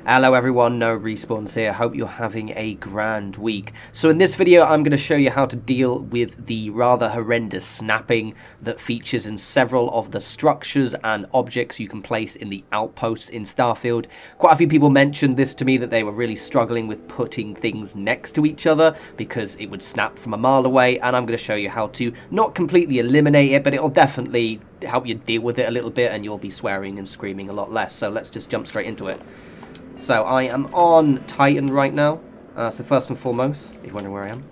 Hello everyone, No Respawns here. Hope you're having a grand week. So in this video I'm going to show you how to deal with the rather horrendous snapping that features in several of the structures and objects you can place in the outposts in Starfield. Quite a few people mentioned this to me, that they were really struggling with putting things next to each other because it would snap from a mile away, and I'm going to show you how to not completely eliminate it, but it'll definitely help you deal with it a little bit and you'll be swearing and screaming a lot less. So let's just jump straight into it. So I am on Titan right now. So first and foremost, if you're wondering where I am,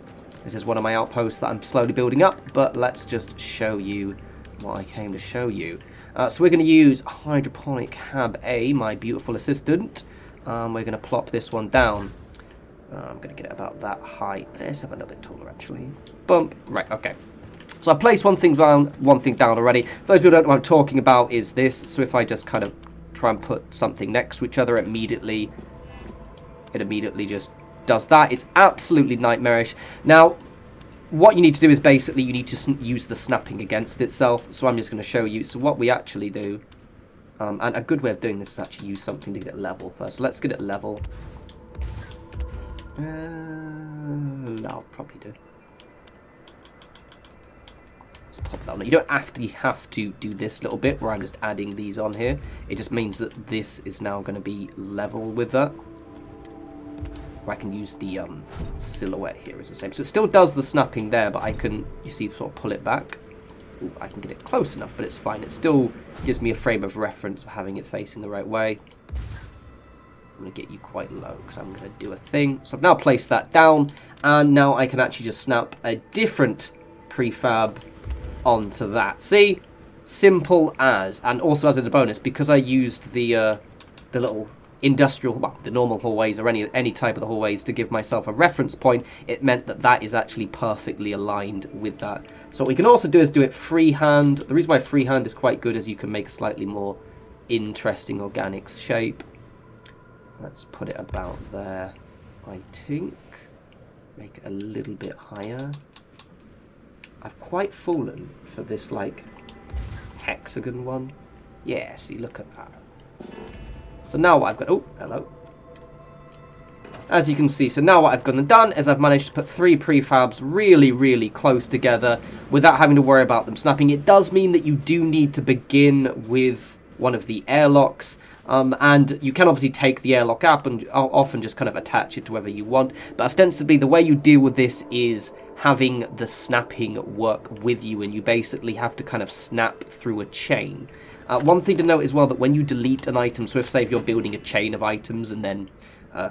this is one of my outposts that I'm slowly building up, but let's just show you what I came to show you. So we're going to use Hydroponic Hab A, my beautiful assistant. We're going to plop this one down. I'm going to get it about that height. Let's have another taller actually. Bump. Right, okay. So I placed one thing down already. For those who don't know what I'm talking about is this. So if I just kind of try and put something next to each other, it immediately just does that. It's absolutely nightmarish. Now, what you need to do is basically you need to use the snapping against itself. So I'm just going to show you. So what we actually do, and a good way of doing this is actually use something to get it level first. So let's get it level. I'll probably do. Pop that on. You don't have to do this little bit where I'm just adding these on here. It just means that this is now going to be level with that. Or I can use the silhouette here as the same. So it still does the snapping there, but I can, you see, sort of pull it back. Ooh, I can get it close enough, but it's fine. It still gives me a frame of reference for having it facing the right way. I'm going to get you quite low because I'm going to do a thing. So I've now placed that down, and now I can actually just snap a different prefab onto that. See, simple as. And also as a bonus, because I used the little industrial, well, the normal hallways or any type of the hallways to give myself a reference point, it meant that that is actually perfectly aligned with that. So what we can also do is do it freehand. The reason why freehand is quite good is you can make a slightly more interesting organic shape. Let's put it about there, I think. Make it a little bit higher. I've quite fallen for this, like, hexagon one. Yeah, see, look at that. So now what I've got... Oh, hello. As you can see, so now what I've gone and done is I've managed to put 3 prefabs really, really close together without having to worry about them snapping. It does mean that you do need to begin with one of the airlocks. And you can obviously take the airlock up and often just kind of attach it to wherever you want. But ostensibly, the way you deal with this is having the snapping work with you, and you basically have to kind of snap through a chain. One thing to note as well, that when you delete an item, so if, say, if you're building a chain of items and then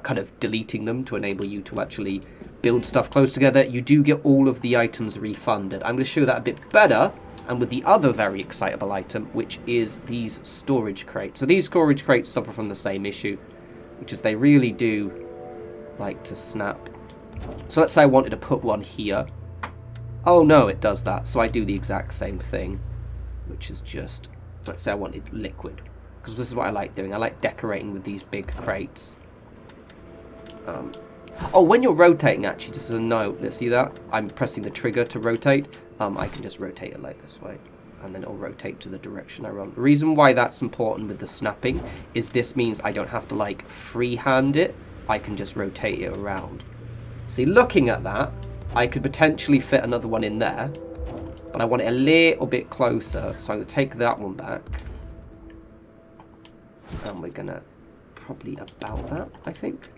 kind of deleting them to enable you to actually build stuff close together, you do get all of the items refunded. I'm going to show that a bit better, and with the other very excitable item, which is these storage crates. So these storage crates suffer from the same issue, which is they really do like to snap. So let's say I wanted to put one here. Oh no, it does that. So I do the exact same thing, which is just, let's say I wanted liquid, because this is what I like doing. I like decorating with these big crates. Oh, when you're rotating, actually, just as a note, let's see that. I'm pressing the trigger to rotate. I can just rotate it like this way, and then it'll rotate to the direction I run. The reason why that's important with the snapping is this means I don't have to, like, freehand it. I can just rotate it around. See, looking at that, I could potentially fit another one in there, but I want it a little bit closer, so I'm going to take that one back, and we're going to probably about that, I think.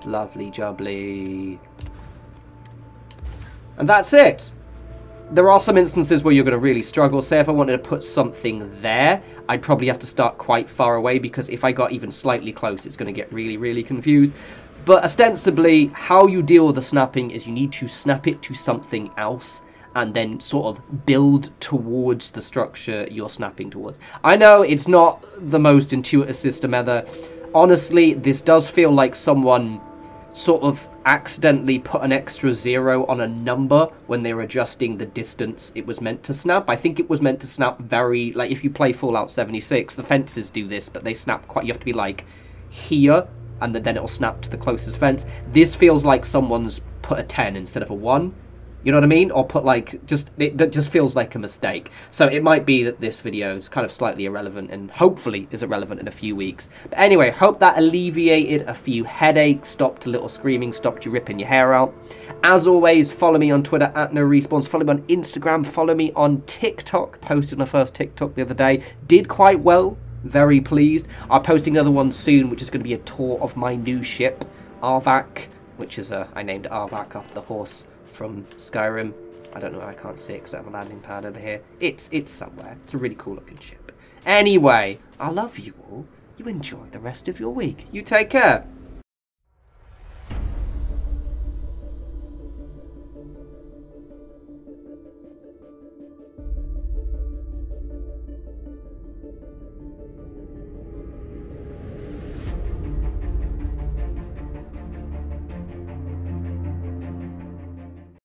Lovely jubbly. And that's it. There are some instances where you're going to really struggle. Say if I wanted to put something there, I'd probably have to start quite far away, because if I got even slightly close, it's going to get really, really confused. But ostensibly, how you deal with the snapping is you need to snap it to something else and then sort of build towards the structure you're snapping towards. I know it's not the most intuitive system ever. Honestly, this does feel like someone sort of accidentally put an extra 0 on a number when they were adjusting the distance it was meant to snap. I think it was meant to snap very, like, if you play Fallout 76, the fences do this, but they snap quite, you have to be like here, and then it'll snap to the closest fence. This feels like someone's put a 10 instead of a 1, You know what I mean? Or put like, that just feels like a mistake. So it might be that this video is kind of slightly irrelevant and hopefully is irrelevant in a few weeks. But anyway, hope that alleviated a few headaches, stopped a little screaming, stopped you ripping your hair out. As always, follow me on Twitter at norespawns, follow me on Instagram, follow me on TikTok. Posted my first TikTok the other day. Did quite well, very pleased. I'm posting another one soon, which is going to be a tour of my new ship, Arvak, which is, I named Arvak after the horse from Skyrim. I don't know, I can't see it because I have a landing pad over here. It's somewhere. It's a really cool looking ship. Anyway, I love you all. You enjoy the rest of your week. You take care.